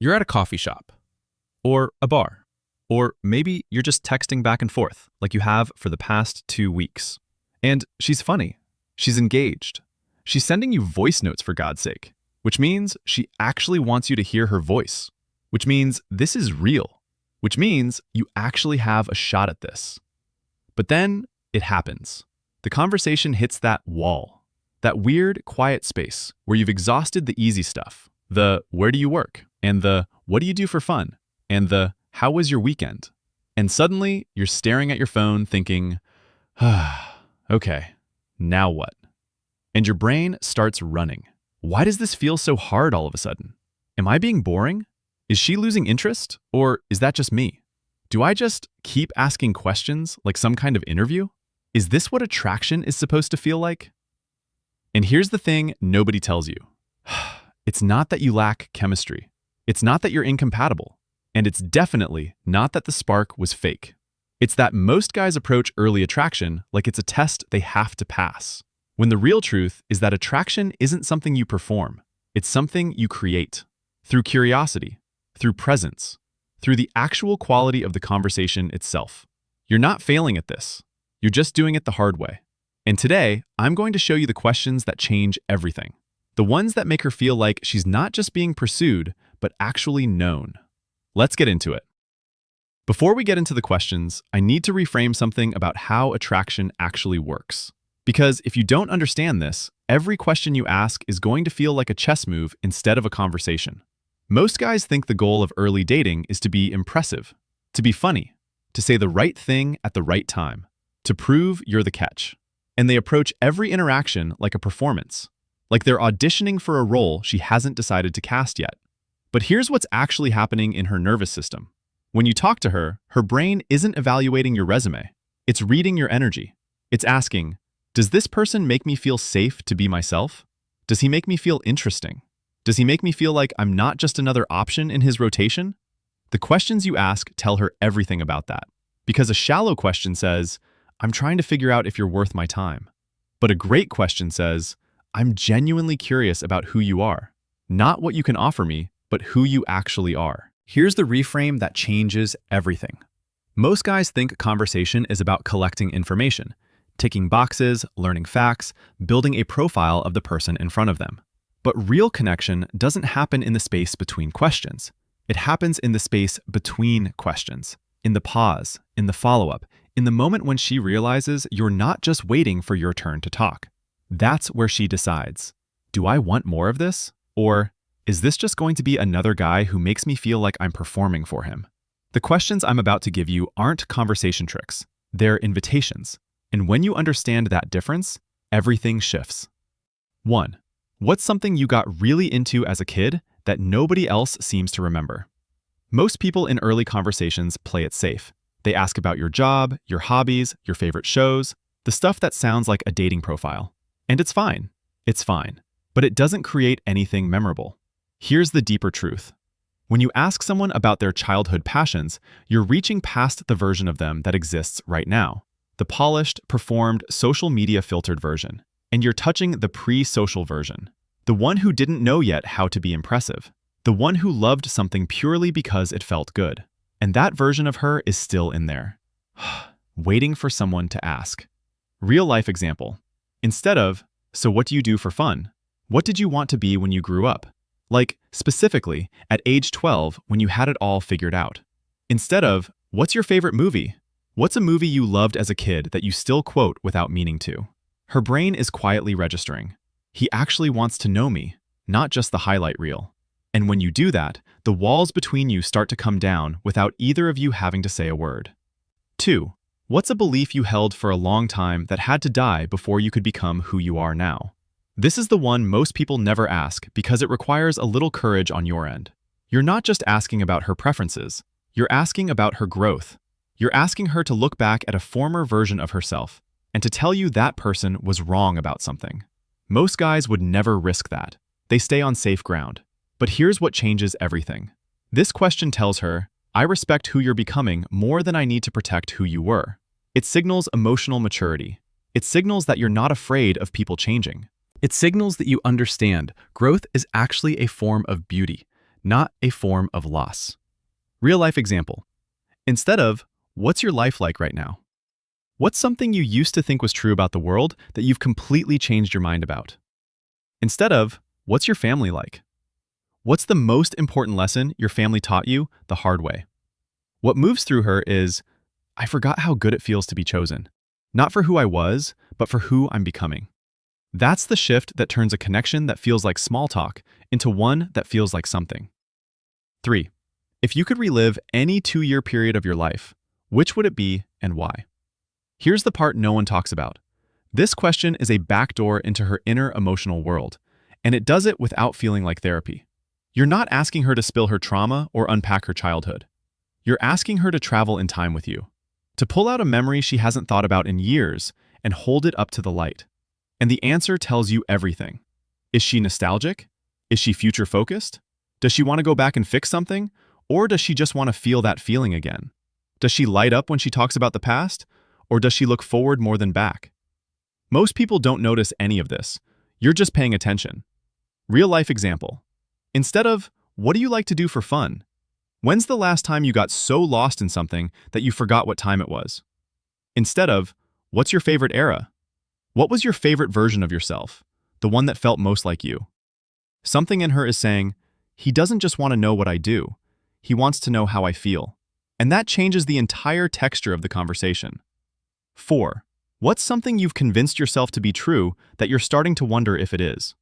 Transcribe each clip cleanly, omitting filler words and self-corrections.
You're at a coffee shop, or a bar, or maybe you're just texting back and forth like you have for the past 2 weeks. And she's funny. She's engaged. She's sending you voice notes for God's sake, which means she actually wants you to hear her voice, which means this is real, which means you actually have a shot at this. But then it happens. The conversation hits that wall, that weird, quiet space where you've exhausted the easy stuff, the where do you work, and the what do you do for fun, and the how was your weekend? And suddenly you're staring at your phone thinking, okay, now what? And your brain starts running. Why does this feel so hard all of a sudden? Am I being boring? Is she losing interest? Or is that just me? Do I just keep asking questions like some kind of interview? Is this what attraction is supposed to feel like? And here's the thing nobody tells you. It's not that you lack chemistry. It's not that you're incompatible. And it's definitely not that the spark was fake. It's that most guys approach early attraction like it's a test they have to pass, when the real truth is that attraction isn't something you perform. It's something you create through curiosity, through presence, through the actual quality of the conversation itself. You're not failing at this. You're just doing it the hard way. And today, I'm going to show you the questions that change everything. The ones that make her feel like she's not just being pursued, but actually known. Let's get into it. Before we get into the questions, I need to reframe something about how attraction actually works. Because if you don't understand this, every question you ask is going to feel like a chess move instead of a conversation. Most guys think the goal of early dating is to be impressive, to be funny, to say the right thing at the right time, to prove you're the catch. And they approach every interaction like a performance, like they're auditioning for a role she hasn't decided to cast yet. But here's what's actually happening in her nervous system. When you talk to her, her brain isn't evaluating your resume. It's reading your energy. It's asking, does this person make me feel safe to be myself? Does he make me feel interesting? Does he make me feel like I'm not just another option in his rotation? The questions you ask tell her everything about that. Because a shallow question says, I'm trying to figure out if you're worth my time. But a great question says, I'm genuinely curious about who you are. Not what you can offer me, but who you actually are. Here's the reframe that changes everything. Most guys think conversation is about collecting information, ticking boxes, learning facts, building a profile of the person in front of them. But real connection doesn't happen in the space between questions. It happens in the space between questions, in the pause, in the follow-up, in the moment when she realizes you're not just waiting for your turn to talk. That's where she decides, do I want more of this? Or is this just going to be another guy who makes me feel like I'm performing for him? The questions I'm about to give you aren't conversation tricks. They're invitations. And when you understand that difference, everything shifts. 1. What's something you got really into as a kid that nobody else seems to remember? Most people in early conversations play it safe. They ask about your job, your hobbies, your favorite shows, the stuff that sounds like a dating profile. And it's fine. It's fine. But it doesn't create anything memorable. Here's the deeper truth. When you ask someone about their childhood passions, you're reaching past the version of them that exists right now, the polished, performed, social media filtered version, and you're touching the pre-social version, the one who didn't know yet how to be impressive, the one who loved something purely because it felt good. And that version of her is still in there, waiting for someone to ask. Real life example. Instead of, so what do you do for fun? What did you want to be when you grew up? Like, specifically, at age 12 when you had it all figured out. Instead of, what's your favorite movie? What's a movie you loved as a kid that you still quote without meaning to? Her brain is quietly registering. He actually wants to know me, not just the highlight reel. And when you do that, the walls between you start to come down without either of you having to say a word. 2. What's a belief you held for a long time that had to die before you could become who you are now? This is the one most people never ask because it requires a little courage on your end. You're not just asking about her preferences. You're asking about her growth. You're asking her to look back at a former version of herself and to tell you that person was wrong about something. Most guys would never risk that. They stay on safe ground. But here's what changes everything. This question tells her, I respect who you're becoming more than I need to protect who you were. It signals emotional maturity. It signals that you're not afraid of people changing. It signals that you understand growth is actually a form of beauty, not a form of loss. Real life example. Instead of, what's your life like right now? What's something you used to think was true about the world that you've completely changed your mind about? Instead of, what's your family like? What's the most important lesson your family taught you the hard way? What moves through her is, I forgot how good it feels to be chosen. Not for who I was, but for who I'm becoming. That's the shift that turns a connection that feels like small talk into one that feels like something. 3. If you could relive any 2-year period of your life, which would it be and why? Here's the part no one talks about. This question is a backdoor into her inner emotional world, and it does it without feeling like therapy. You're not asking her to spill her trauma or unpack her childhood. You're asking her to travel in time with you, to pull out a memory she hasn't thought about in years and hold it up to the light. And the answer tells you everything. Is she nostalgic? Is she future-focused? Does she want to go back and fix something? Or does she just want to feel that feeling again? Does she light up when she talks about the past? Or does she look forward more than back? Most people don't notice any of this. You're just paying attention. Real-life example. Instead of, what do you like to do for fun? When's the last time you got so lost in something that you forgot what time it was? Instead of, what's your favorite era? What was your favorite version of yourself? The one that felt most like you? Something in her is saying, he doesn't just want to know what I do. He wants to know how I feel. And that changes the entire texture of the conversation. 4. What's something you've convinced yourself to be true that you're starting to wonder if it is?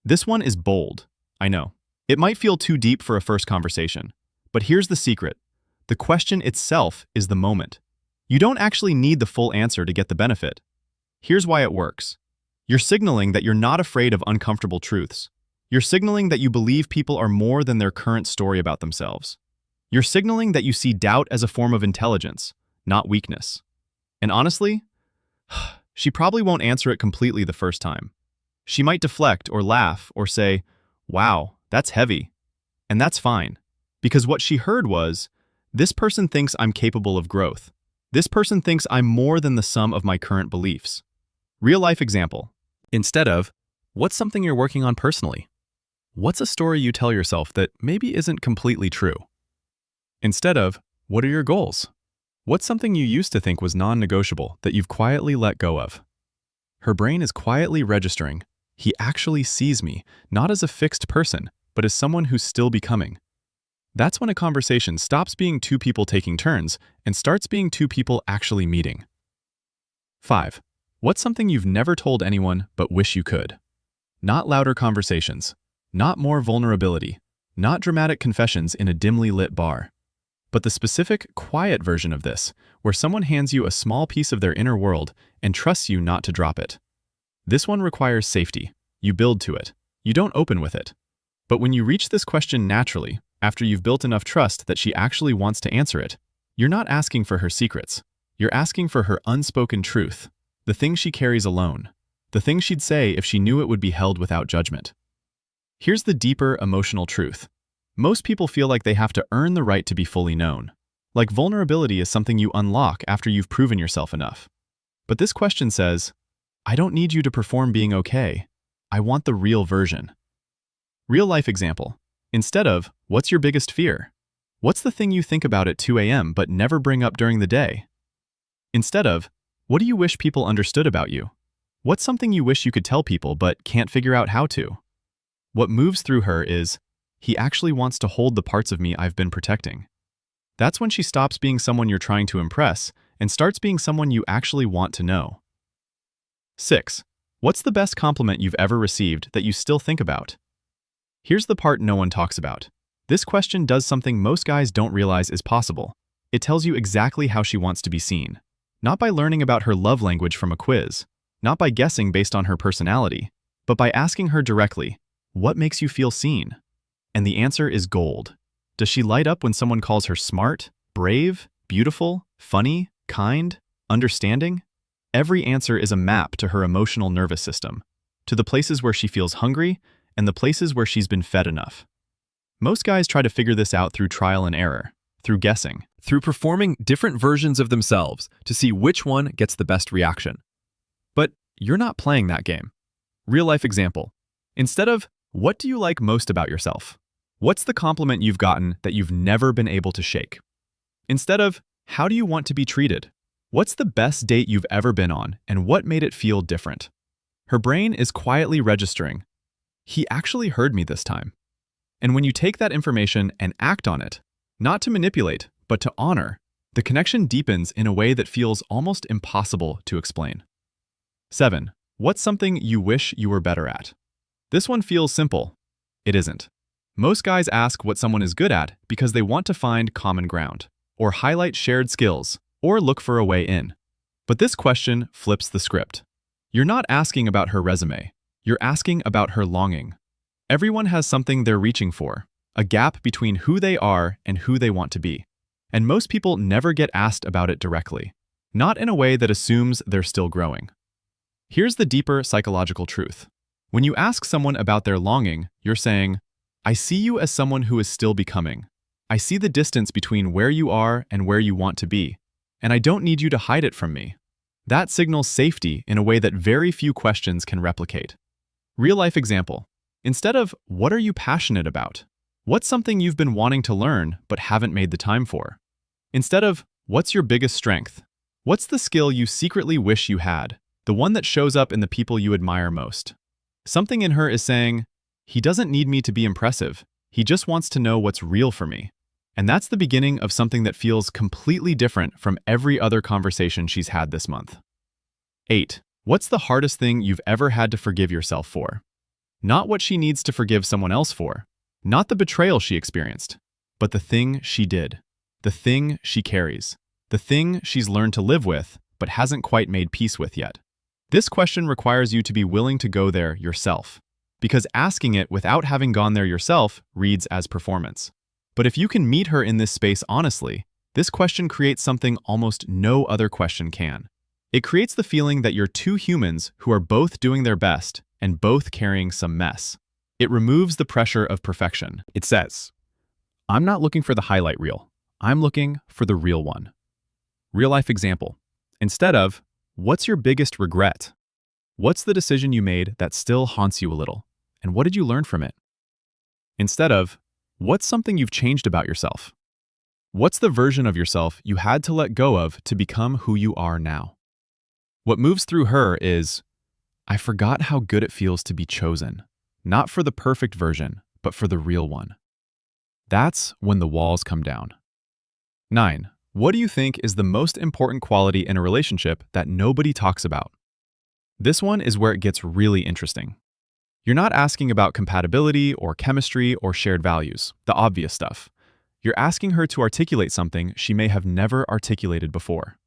This one is bold, I know. It might feel too deep for a first conversation. But here's the secret. The question itself is the moment. You don't actually need the full answer to get the benefit. Here's why it works. You're signaling that you're not afraid of uncomfortable truths. You're signaling that you believe people are more than their current story about themselves. You're signaling that you see doubt as a form of intelligence, not weakness. And honestly, she probably won't answer it completely the first time. She might deflect or laugh or say, wow, that's heavy. And that's fine. Because what she heard was, this person thinks I'm capable of growth. This person thinks I'm more than the sum of my current beliefs. Real-life example. Instead of, what's something you're working on personally? What's a story you tell yourself that maybe isn't completely true? Instead of, what are your goals? What's something you used to think was non-negotiable that you've quietly let go of? Her brain is quietly registering, he actually sees me, not as a fixed person, but as someone who's still becoming. That's when a conversation stops being two people taking turns and starts being two people actually meeting. 5. What's something you've never told anyone but wish you could? Not louder conversations, not more vulnerability, not dramatic confessions in a dimly lit bar, but the specific, quiet version of this, where someone hands you a small piece of their inner world and trusts you not to drop it. This one requires safety. You build to it. You don't open with it. But when you reach this question naturally, after you've built enough trust that she actually wants to answer it, you're not asking for her secrets. You're asking for her unspoken truth, the thing she carries alone, the thing she'd say if she knew it would be held without judgment. Here's the deeper emotional truth. Most people feel like they have to earn the right to be fully known. Like vulnerability is something you unlock after you've proven yourself enough. But this question says, I don't need you to perform being okay. I want the real version. Real life example. Instead of, what's your biggest fear? What's the thing you think about at 2 a.m. but never bring up during the day? Instead of, what do you wish people understood about you? What's something you wish you could tell people but can't figure out how to? What moves through her is, he actually wants to hold the parts of me I've been protecting. That's when she stops being someone you're trying to impress and starts being someone you actually want to know. 6. What's the best compliment you've ever received that you still think about? Here's the part no one talks about. This question does something most guys don't realize is possible. It tells you exactly how she wants to be seen. Not by learning about her love language from a quiz, not by guessing based on her personality, but by asking her directly, what makes you feel seen? And the answer is gold. Does she light up when someone calls her smart, brave, beautiful, funny, kind, understanding? Every answer is a map to her emotional nervous system, to the places where she feels hungry and the places where she's been fed enough. Most guys try to figure this out through trial and error, through guessing, through performing different versions of themselves to see which one gets the best reaction. But you're not playing that game. Real life example. Instead of, what do you like most about yourself? What's the compliment you've gotten that you've never been able to shake? Instead of, how do you want to be treated? What's the best date you've ever been on, and what made it feel different? Her brain is quietly registering, he actually heard me this time. And when you take that information and act on it, not to manipulate, but to honor, the connection deepens in a way that feels almost impossible to explain. 7. What's something you wish you were better at? This one feels simple. It isn't. Most guys ask what someone is good at because they want to find common ground, or highlight shared skills, or look for a way in. But this question flips the script. You're not asking about her resume. You're asking about her longing. Everyone has something they're reaching for, a gap between who they are and who they want to be. And most people never get asked about it directly, not in a way that assumes they're still growing. Here's the deeper psychological truth. When you ask someone about their longing, you're saying, I see you as someone who is still becoming. I see the distance between where you are and where you want to be, and I don't need you to hide it from me. That signals safety in a way that very few questions can replicate. Real-life example. Instead of, what are you passionate about? What's something you've been wanting to learn but haven't made the time for? Instead of, what's your biggest strength? What's the skill you secretly wish you had? The one that shows up in the people you admire most. Something in her is saying, he doesn't need me to be impressive. He just wants to know what's real for me. And that's the beginning of something that feels completely different from every other conversation she's had this month. 8. What's the hardest thing you've ever had to forgive yourself for? Not what she needs to forgive someone else for. Not the betrayal she experienced, but the thing she did. The thing she carries. The thing she's learned to live with, but hasn't quite made peace with yet. This question requires you to be willing to go there yourself, because asking it without having gone there yourself reads as performance. But if you can meet her in this space honestly, this question creates something almost no other question can. It creates the feeling that you're two humans who are both doing their best and both carrying some mess. It removes the pressure of perfection. It says, I'm not looking for the highlight reel. I'm looking for the real one. Real-life example. Instead of, what's your biggest regret? What's the decision you made that still haunts you a little? And what did you learn from it? Instead of, what's something you've changed about yourself? What's the version of yourself you had to let go of to become who you are now? What moves through her is, I forgot how good it feels to be chosen, not for the perfect version, but for the real one. That's when the walls come down. 9. What do you think is the most important quality in a relationship that nobody talks about? This one is where it gets really interesting. You're not asking about compatibility or chemistry or shared values, the obvious stuff. You're asking her to articulate something she may have never articulated before.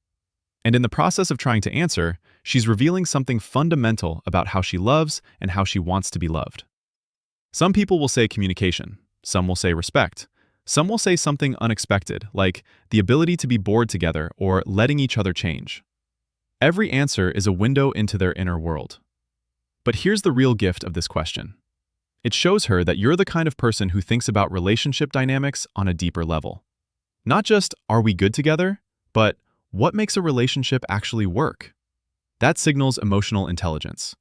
And in the process of trying to answer, she's revealing something fundamental about how she loves and how she wants to be loved. Some people will say communication. Some will say respect. Some will say something unexpected, like the ability to be bored together or letting each other change. Every answer is a window into their inner world. But here's the real gift of this question. It shows her that you're the kind of person who thinks about relationship dynamics on a deeper level. Not just, are we good together? But, what makes a relationship actually work? That signals emotional intelligence.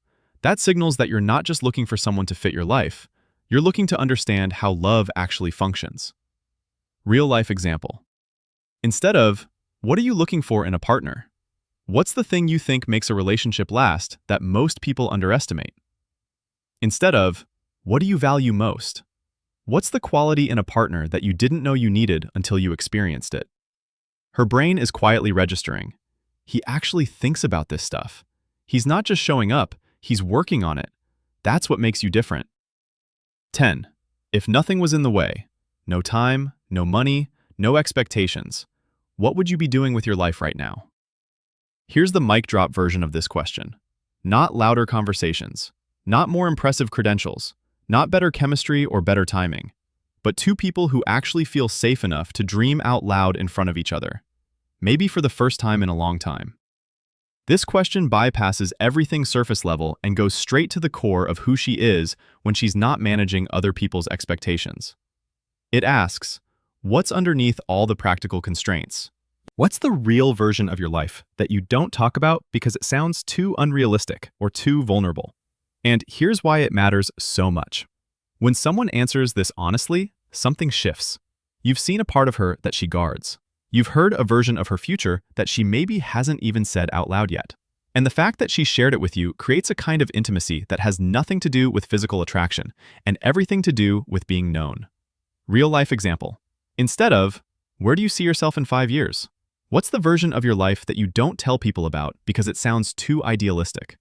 That signals that you're not just looking for someone to fit your life, you're looking to understand how love actually functions. Real-life example. Instead of, what are you looking for in a partner? What's the thing you think makes a relationship last that most people underestimate? Instead of, what do you value most? What's the quality in a partner that you didn't know you needed until you experienced it? Her brain is quietly registering. He actually thinks about this stuff. He's not just showing up, he's working on it. That's what makes you different. 10. If nothing was in the way, no time, no money, no expectations, what would you be doing with your life right now? Here's the mic drop version of this question. Not louder conversations, not more impressive credentials, not better chemistry or better timing, but two people who actually feel safe enough to dream out loud in front of each other. Maybe for the first time in a long time. This question bypasses everything surface level and goes straight to the core of who she is when she's not managing other people's expectations. It asks, what's underneath all the practical constraints? What's the real version of your life that you don't talk about because it sounds too unrealistic or too vulnerable? And here's why it matters so much. When someone answers this honestly, something shifts. You've seen a part of her that she guards. You've heard a version of her future that she maybe hasn't even said out loud yet. And the fact that she shared it with you creates a kind of intimacy that has nothing to do with physical attraction and everything to do with being known. Real-life example. Instead of, where do you see yourself in 5 years? What's the version of your life that you don't tell people about because it sounds too idealistic?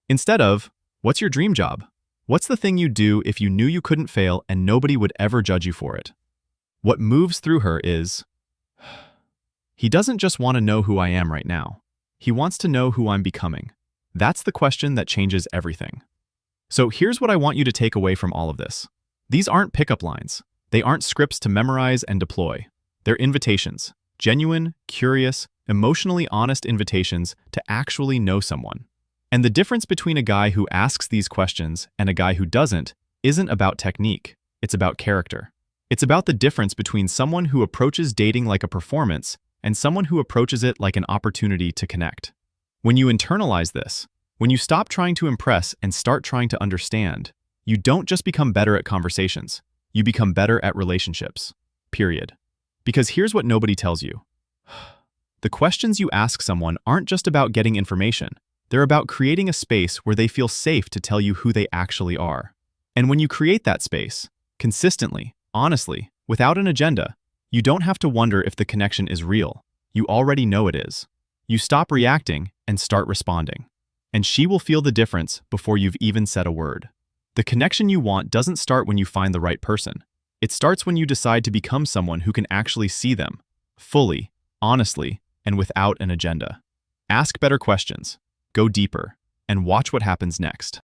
Instead of, what's your dream job? What's the thing you'd do if you knew you couldn't fail and nobody would ever judge you for it? What moves through her is, he doesn't just want to know who I am right now. He wants to know who I'm becoming. That's the question that changes everything. So here's what I want you to take away from all of this. These aren't pickup lines. They aren't scripts to memorize and deploy. They're invitations. Genuine, curious, emotionally honest invitations to actually know someone. And the difference between a guy who asks these questions and a guy who doesn't isn't about technique, it's about character. It's about the difference between someone who approaches dating like a performance and someone who approaches it like an opportunity to connect. When you internalize this, when you stop trying to impress and start trying to understand, you don't just become better at conversations, you become better at relationships. Period. Because here's what nobody tells you. The questions you ask someone aren't just about getting information. They're about creating a space where they feel safe to tell you who they actually are. And when you create that space, consistently, honestly, without an agenda, you don't have to wonder if the connection is real. You already know it is. You stop reacting and start responding. And she will feel the difference before you've even said a word. The connection you want doesn't start when you find the right person. It starts when you decide to become someone who can actually see them, fully, honestly, and without an agenda. Ask better questions, go deeper, and watch what happens next.